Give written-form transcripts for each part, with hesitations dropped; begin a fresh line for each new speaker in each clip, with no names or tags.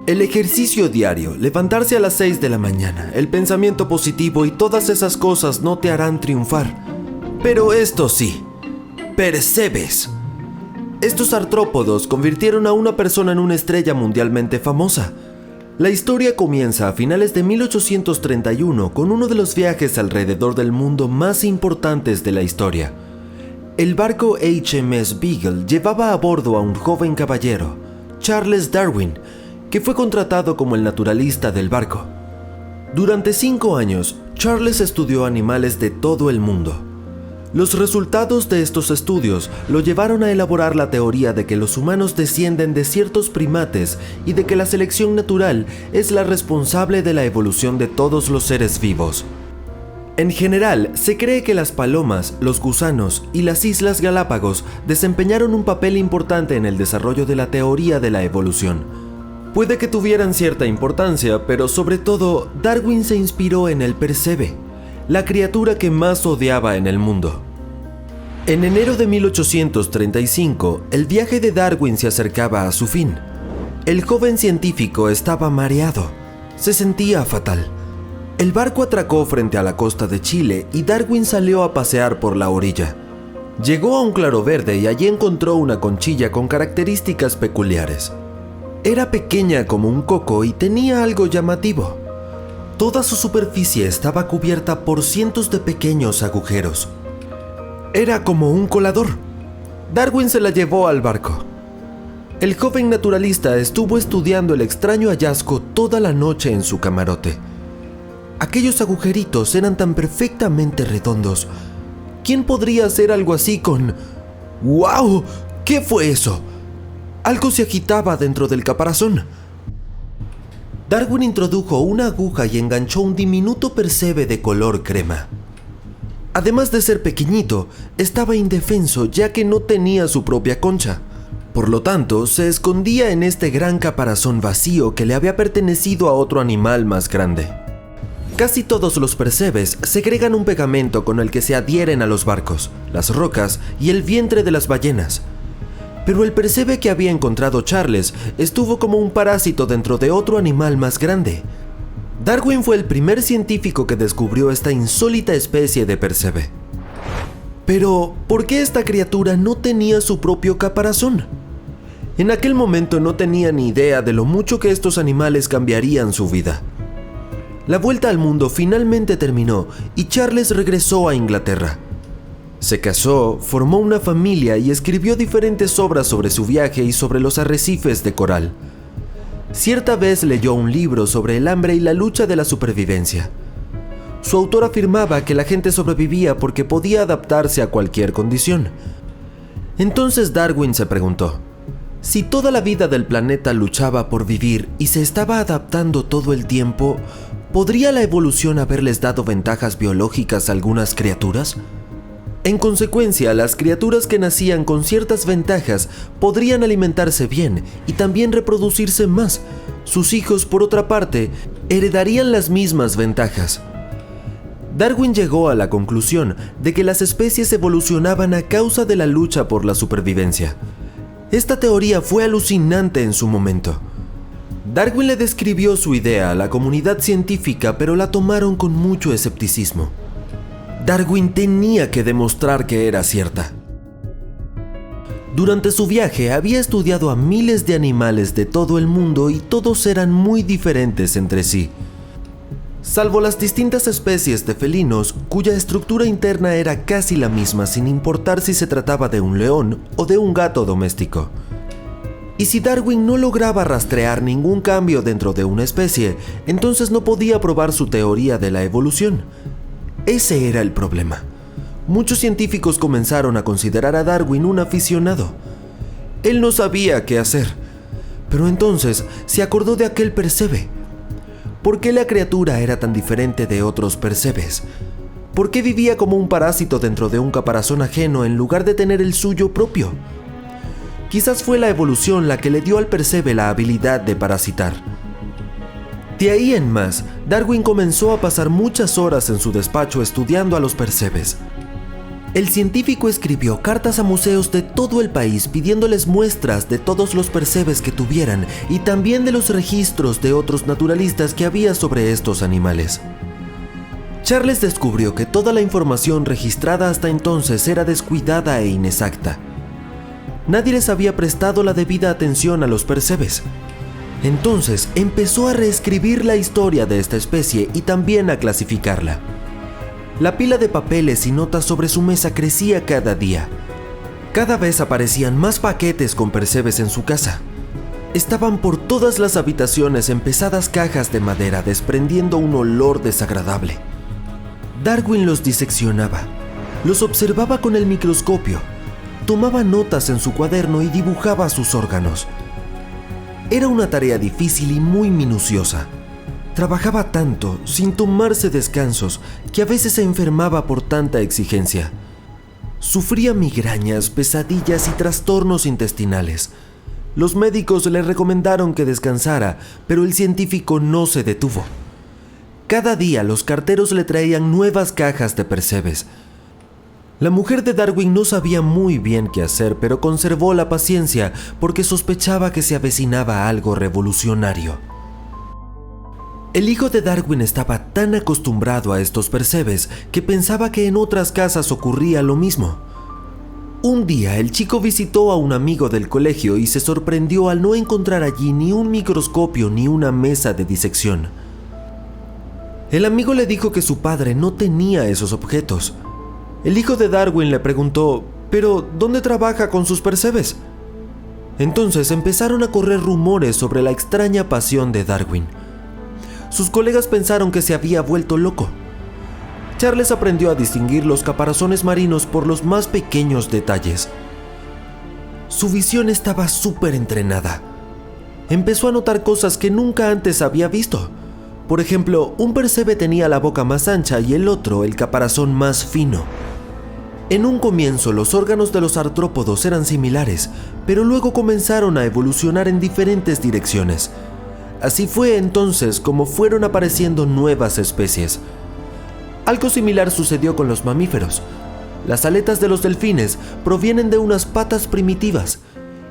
El ejercicio diario, levantarse a las 6 de la mañana, el pensamiento positivo y todas esas cosas no te harán triunfar. Pero esto sí, percebes. Estos artrópodos convirtieron a una persona en una estrella mundialmente famosa. La historia comienza a finales de 1831 con uno de los viajes alrededor del mundo más importantes de la historia. El barco HMS Beagle llevaba a bordo a un joven caballero, Charles Darwin, que fue contratado como el naturalista del barco. Durante 5 años, Charles estudió animales de todo el mundo. Los resultados de estos estudios lo llevaron a elaborar la teoría de que los humanos descienden de ciertos primates y de que la selección natural es la responsable de la evolución de todos los seres vivos. En general, se cree que las palomas, los gusanos y las Islas Galápagos desempeñaron un papel importante en el desarrollo de la teoría de la evolución. Puede que tuvieran cierta importancia, pero sobre todo, Darwin se inspiró en el percebe, la criatura que más odiaba en el mundo. En enero de 1835, el viaje de Darwin se acercaba a su fin. El joven científico estaba mareado, se sentía fatal. El barco atracó frente a la costa de Chile y Darwin salió a pasear por la orilla. Llegó a un claro verde y allí encontró una conchilla con características peculiares. Era pequeña como un coco y tenía algo llamativo. Toda su superficie estaba cubierta por cientos de pequeños agujeros. Era como un colador. Darwin se la llevó al barco. El joven naturalista estuvo estudiando el extraño hallazgo toda la noche en su camarote. Aquellos agujeritos eran tan perfectamente redondos. ¿Quién podría hacer algo así con... ¡Wow! ¿Qué fue eso? Algo se agitaba dentro del caparazón. Darwin introdujo una aguja y enganchó un diminuto percebe de color crema. Además de ser pequeñito, estaba indefenso ya que no tenía su propia concha. Por lo tanto, se escondía en este gran caparazón vacío que le había pertenecido a otro animal más grande. Casi todos los percebes segregan un pegamento con el que se adhieren a los barcos, las rocas y el vientre de las ballenas. Pero el percebe que había encontrado Charles estuvo como un parásito dentro de otro animal más grande. Darwin fue el primer científico que descubrió esta insólita especie de percebe. Pero, ¿por qué esta criatura no tenía su propio caparazón? En aquel momento no tenía ni idea de lo mucho que estos animales cambiarían su vida. La vuelta al mundo finalmente terminó y Charles regresó a Inglaterra. Se casó, formó una familia y escribió diferentes obras sobre su viaje y sobre los arrecifes de coral. Cierta vez leyó un libro sobre el hambre y la lucha de la supervivencia. Su autor afirmaba que la gente sobrevivía porque podía adaptarse a cualquier condición. Entonces Darwin se preguntó, si toda la vida del planeta luchaba por vivir y se estaba adaptando todo el tiempo, ¿podría la evolución haberles dado ventajas biológicas a algunas criaturas? En consecuencia, las criaturas que nacían con ciertas ventajas podrían alimentarse bien y también reproducirse más. Sus hijos, por otra parte, heredarían las mismas ventajas. Darwin llegó a la conclusión de que las especies evolucionaban a causa de la lucha por la supervivencia. Esta teoría fue alucinante en su momento. Darwin le describió su idea a la comunidad científica, pero la tomaron con mucho escepticismo. Darwin tenía que demostrar que era cierta. Durante su viaje había estudiado a miles de animales de todo el mundo y todos eran muy diferentes entre sí. Salvo las distintas especies de felinos, cuya estructura interna era casi la misma sin importar si se trataba de un león o de un gato doméstico. Y si Darwin no lograba rastrear ningún cambio dentro de una especie, entonces no podía probar su teoría de la evolución. Ese era el problema. Muchos científicos comenzaron a considerar a Darwin un aficionado. Él no sabía qué hacer, pero entonces se acordó de aquel percebe. ¿Por qué la criatura era tan diferente de otros percebes? ¿Por qué vivía como un parásito dentro de un caparazón ajeno en lugar de tener el suyo propio? Quizás fue la evolución la que le dio al percebe la habilidad de parasitar. De ahí en más, Darwin comenzó a pasar muchas horas en su despacho estudiando a los percebes. El científico escribió cartas a museos de todo el país pidiéndoles muestras de todos los percebes que tuvieran y también de los registros de otros naturalistas que había sobre estos animales. Charles descubrió que toda la información registrada hasta entonces era descuidada e inexacta. Nadie les había prestado la debida atención a los percebes. Entonces empezó a reescribir la historia de esta especie y también a clasificarla. La pila de papeles y notas sobre su mesa crecía cada día. Cada vez aparecían más paquetes con percebes en su casa. Estaban por todas las habitaciones en pesadas cajas de madera desprendiendo un olor desagradable. Darwin los diseccionaba, los observaba con el microscopio, tomaba notas en su cuaderno y dibujaba sus órganos. Era una tarea difícil y muy minuciosa. Trabajaba tanto, sin tomarse descansos, que a veces se enfermaba por tanta exigencia. Sufría migrañas, pesadillas y trastornos intestinales. Los médicos le recomendaron que descansara, pero el científico no se detuvo. Cada día los carteros le traían nuevas cajas de percebes. La mujer de Darwin no sabía muy bien qué hacer, pero conservó la paciencia porque sospechaba que se avecinaba algo revolucionario. El hijo de Darwin estaba tan acostumbrado a estos percebes que pensaba que en otras casas ocurría lo mismo. Un día el chico visitó a un amigo del colegio y se sorprendió al no encontrar allí ni un microscopio ni una mesa de disección. El amigo le dijo que su padre no tenía esos objetos. El hijo de Darwin le preguntó, ¿pero dónde trabaja con sus percebes? Entonces empezaron a correr rumores sobre la extraña pasión de Darwin. Sus colegas pensaron que se había vuelto loco. Charles aprendió a distinguir los caparazones marinos por los más pequeños detalles. Su visión estaba súper entrenada. Empezó a notar cosas que nunca antes había visto. Por ejemplo, un percebe tenía la boca más ancha y el otro el caparazón más fino. En un comienzo los órganos de los artrópodos eran similares, pero luego comenzaron a evolucionar en diferentes direcciones. Así fue entonces como fueron apareciendo nuevas especies. Algo similar sucedió con los mamíferos. Las aletas de los delfines provienen de unas patas primitivas,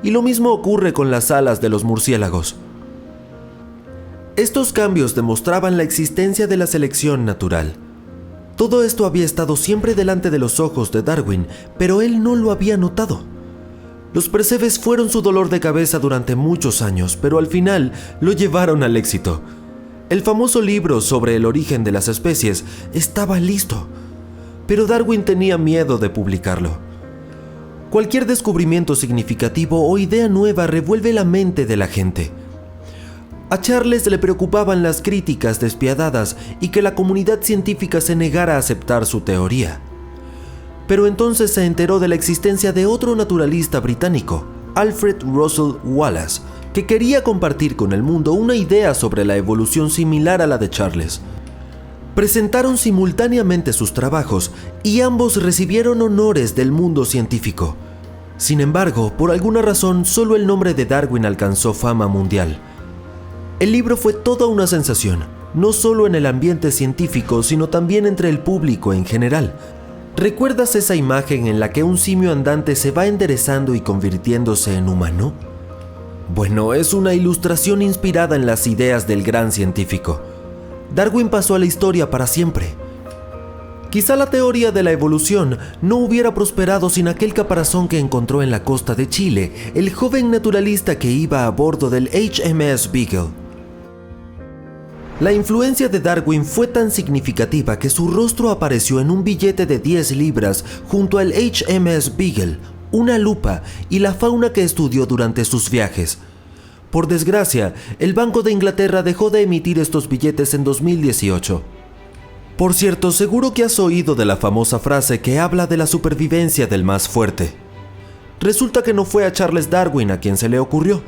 y lo mismo ocurre con las alas de los murciélagos. Estos cambios demostraban la existencia de la selección natural. Todo esto había estado siempre delante de los ojos de Darwin, pero él no lo había notado. Los percebes fueron su dolor de cabeza durante muchos años, pero al final lo llevaron al éxito. El famoso libro sobre el origen de las especies estaba listo, pero Darwin tenía miedo de publicarlo. Cualquier descubrimiento significativo o idea nueva revuelve la mente de la gente. A Charles le preocupaban las críticas despiadadas y que la comunidad científica se negara a aceptar su teoría. Pero entonces se enteró de la existencia de otro naturalista británico, Alfred Russel Wallace, que quería compartir con el mundo una idea sobre la evolución similar a la de Charles. Presentaron simultáneamente sus trabajos y ambos recibieron honores del mundo científico. Sin embargo, por alguna razón, solo el nombre de Darwin alcanzó fama mundial. El libro fue toda una sensación, no solo en el ambiente científico, sino también entre el público en general. ¿Recuerdas esa imagen en la que un simio andante se va enderezando y convirtiéndose en humano? Bueno, es una ilustración inspirada en las ideas del gran científico. Darwin pasó a la historia para siempre. Quizá la teoría de la evolución no hubiera prosperado sin aquel caparazón que encontró en la costa de Chile, el joven naturalista que iba a bordo del HMS Beagle. La influencia de Darwin fue tan significativa que su rostro apareció en un billete de 10 libras junto al HMS Beagle, una lupa y la fauna que estudió durante sus viajes. Por desgracia, el Banco de Inglaterra dejó de emitir estos billetes en 2018. Por cierto, seguro que has oído de la famosa frase que habla de la supervivencia del más fuerte. Resulta que no fue a Charles Darwin a quien se le ocurrió.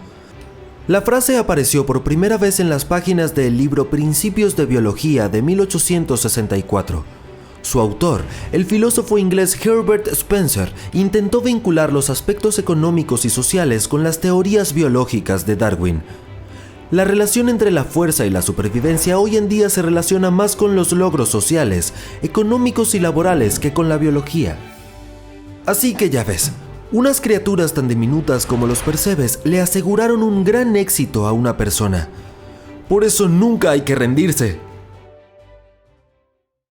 La frase apareció por primera vez en las páginas del libro Principios de Biología de 1864. Su autor, el filósofo inglés Herbert Spencer, intentó vincular los aspectos económicos y sociales con las teorías biológicas de Darwin. La relación entre la fuerza y la supervivencia hoy en día se relaciona más con los logros sociales, económicos y laborales que con la biología. Así que ya ves, unas criaturas tan diminutas como los percebes le aseguraron un gran éxito a una persona. Por eso nunca hay que rendirse.